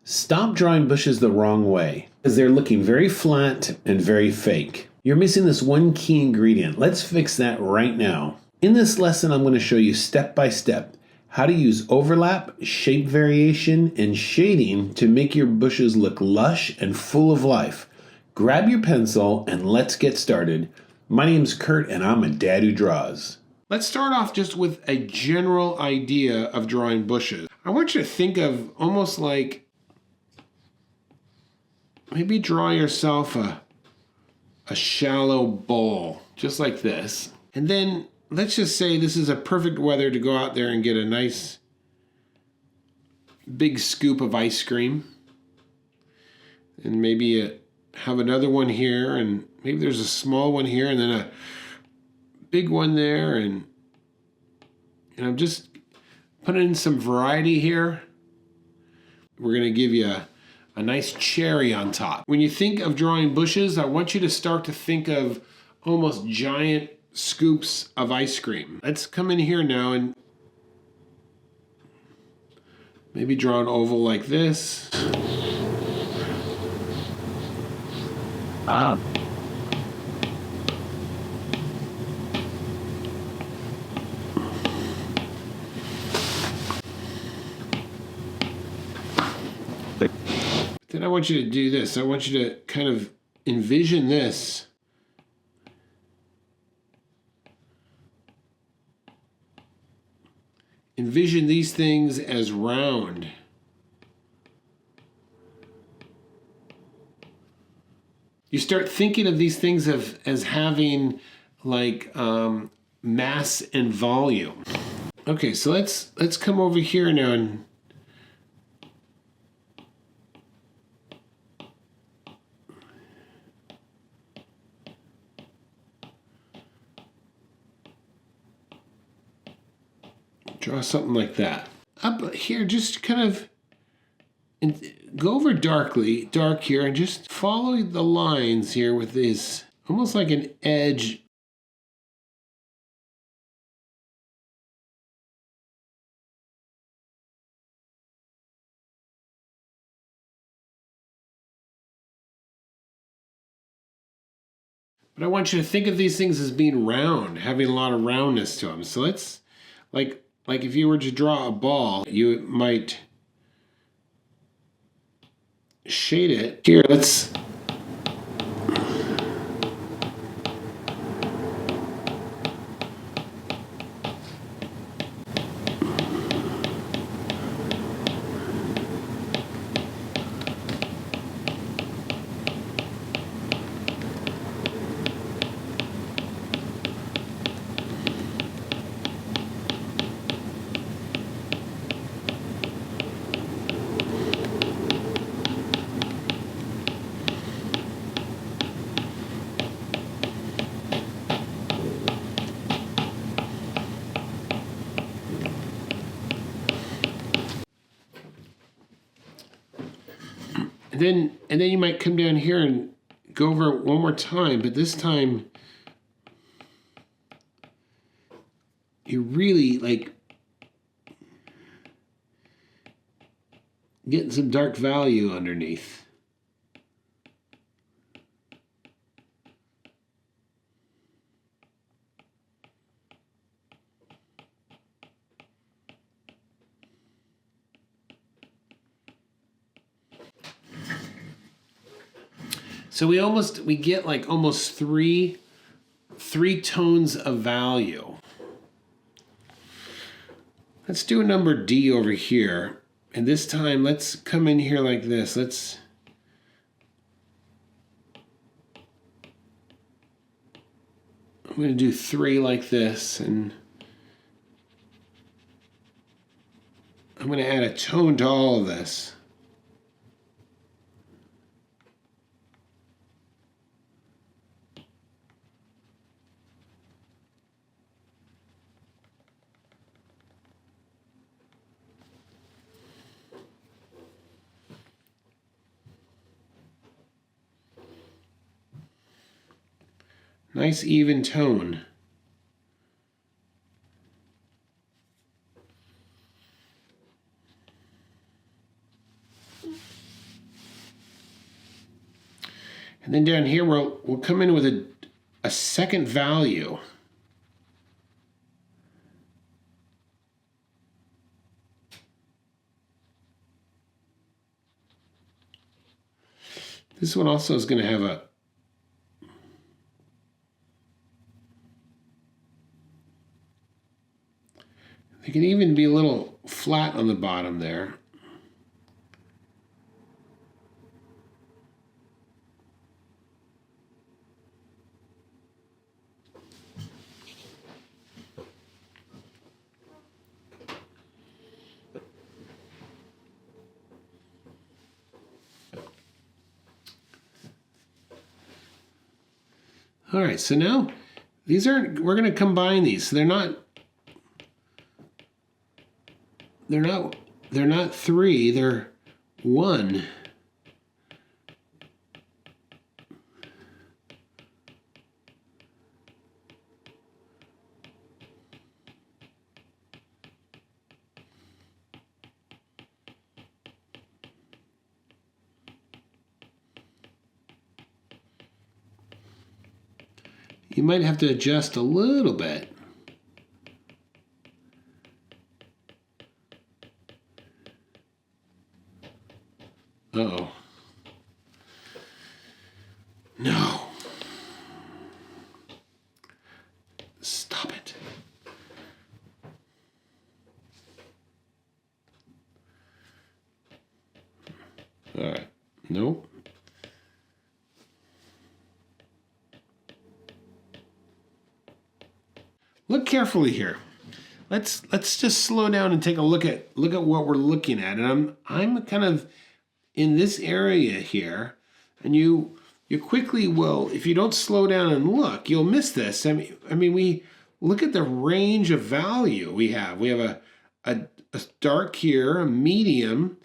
Stop drawing bushes the wrong way, because they're looking very flat and very fake. You're missing this one key ingredient. Let's fix that right now. In this lesson, I'm going to show you step by step how to use overlap, shape variation, and shading to make your bushes look lush and full of life. Grab your pencil and let's get started. My name's Kurt and I'm a dad who draws. Let's start off just with a general idea of drawing bushes. I want you to think of almost like maybe draw yourself a shallow bowl, just like this. And then let's just say this is a perfect weather to go out there and get a nice big scoop of ice cream. And maybe have another one here, and maybe there's a small one here, and then a big one there, and I'm just putting in some variety here. We're gonna give you a nice cherry on top. When you think of drawing bushes, I want you to start to think of almost giant scoops of ice cream. Let's come in here now and maybe draw an oval like this. Then I want you to do this. I want you to kind of envision this. Envision these things as round. You start thinking of these things as having like mass and volume. Okay, so let's come over here now and draw something like that. Up here, just kind of go over dark here, and just follow the lines here with this, almost like an edge. But I want you to think of these things as being round, having a lot of roundness to them. So let's, like if you were to draw a ball, you might shade it. Here, let's and then you might come down here and go over it one more time, but this time you really like getting some dark value underneath. So we get like almost three tones of value. Let's do a number D over here. And this time let's come in here like this. I'm going to do 3 like this, and I'm going to add a tone to all of this. Nice even tone. And then down here, we'll come in with a second value. This one also is going to have it can even be a little flat on the bottom there. All right, so now we're going to combine these. So they're not 3, they're 1. You might have to adjust a little bit. Uh-oh. No. Stop it. All right. Nope. Look carefully here. Let's just slow down and take a look at what we're looking at. And I'm kind of in this area here, and you quickly will, if you don't slow down and look, you'll miss this. I mean, we look at the range of value we have. We have a dark here, a medium,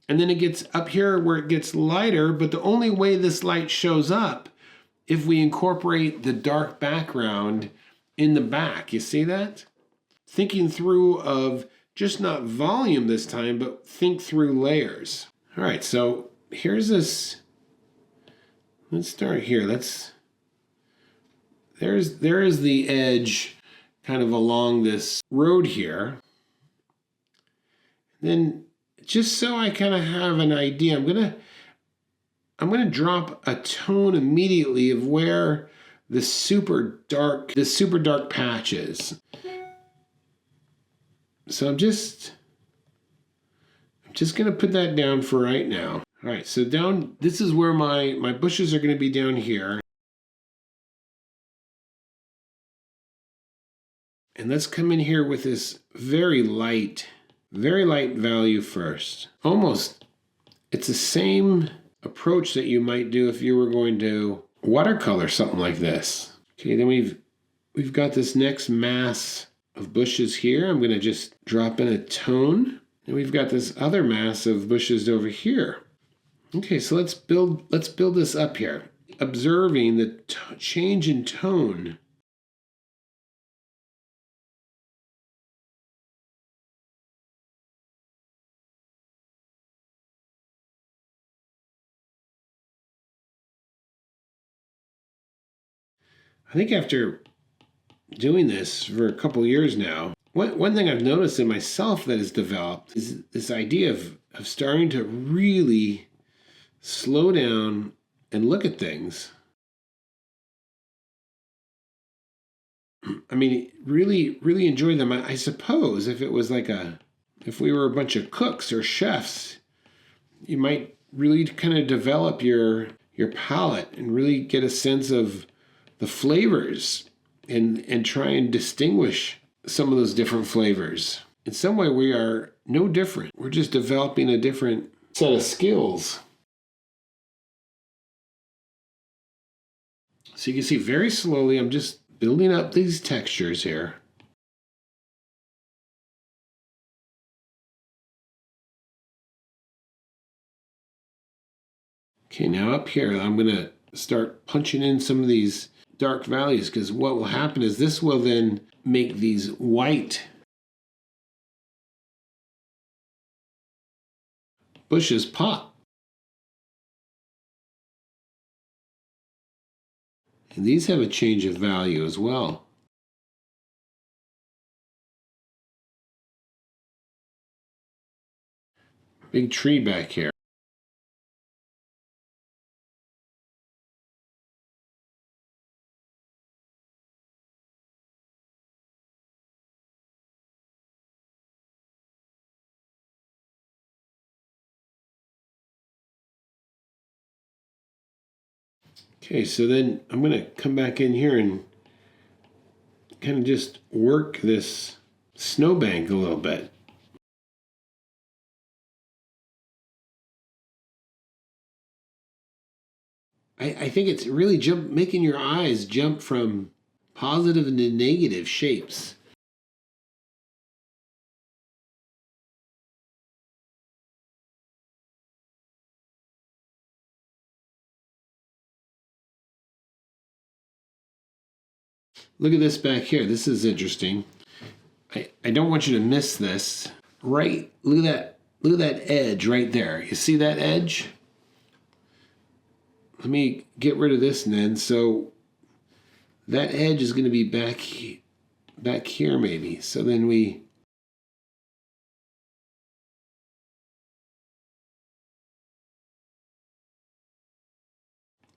and then it gets up here where it gets lighter, but the only way this light shows up if we incorporate the dark background in the back. You see that? Thinking through of just not volume this time, but think through layers. All right, so here's this. Let's start here. There is the edge kind of along this road here. Then just so I kind of have an idea, I'm gonna drop a tone immediately of where the super dark patch is. So I'm just gonna put that down for right now. All right, so this is where my bushes are gonna be down here. And let's come in here with this very light value first. Almost, it's the same approach that you might do if you were going to watercolor something like this. Okay, then we've got this next mass of bushes here. I'm gonna just drop in a tone. And we've got this other mass of bushes over here. Okay, so let's build this up here. Observing the change in tone. I think after doing this for a couple years now, one thing I've noticed in myself that has developed is this idea of starting to really slow down and look at things. I mean, really enjoy them. I suppose if we were a bunch of cooks or chefs, you might really kind of develop your palate and really get a sense of the flavors and try and distinguish some of those different flavors. In some way, we are no different. We're just developing a different set of skills. So you can see very slowly, I'm just building up these textures here. Okay, now up here, I'm going to start punching in some of these dark values, because what will happen is this will then make these white bushes pop. And these have a change of value as well. Big tree back here. Okay, so then I'm going to come back in here and kind of just work this snowbank a little bit. I think it's really making your eyes jump from positive to negative shapes. Look at this back here. This is interesting. I don't want you to miss this. Right, look at that edge right there. You see that edge? Let me get rid of this then. So that edge is going to be back here maybe. So then we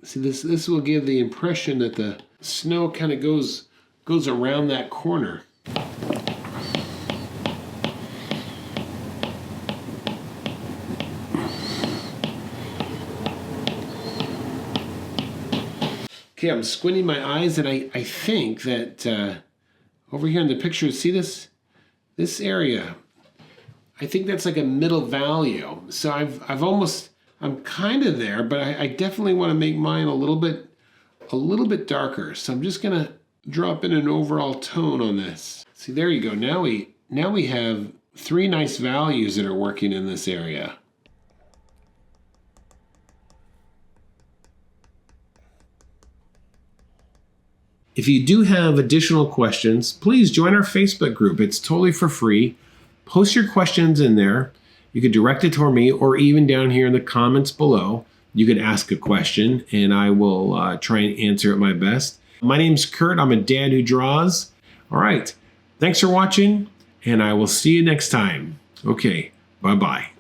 see this will give the impression that the snow kind of goes around that corner. Okay, I'm squinting my eyes, and I think that over here in the picture, see this area? I think that's like a middle value. So I'm kind of there, but I definitely want to make mine a little bit darker. So I'm just gonna drop in an overall tone on this. See, there you go. Now we have three nice values that are working in this area. If you do have additional questions, please join our Facebook group. It's totally for free. Post your questions in there. You could direct it toward me, or even down here in the comments below. You could ask a question and I will try and answer it my best. My name's Kurt. I'm a dad who draws. All right. Thanks for watching, and I will see you next time. Okay. Bye-bye.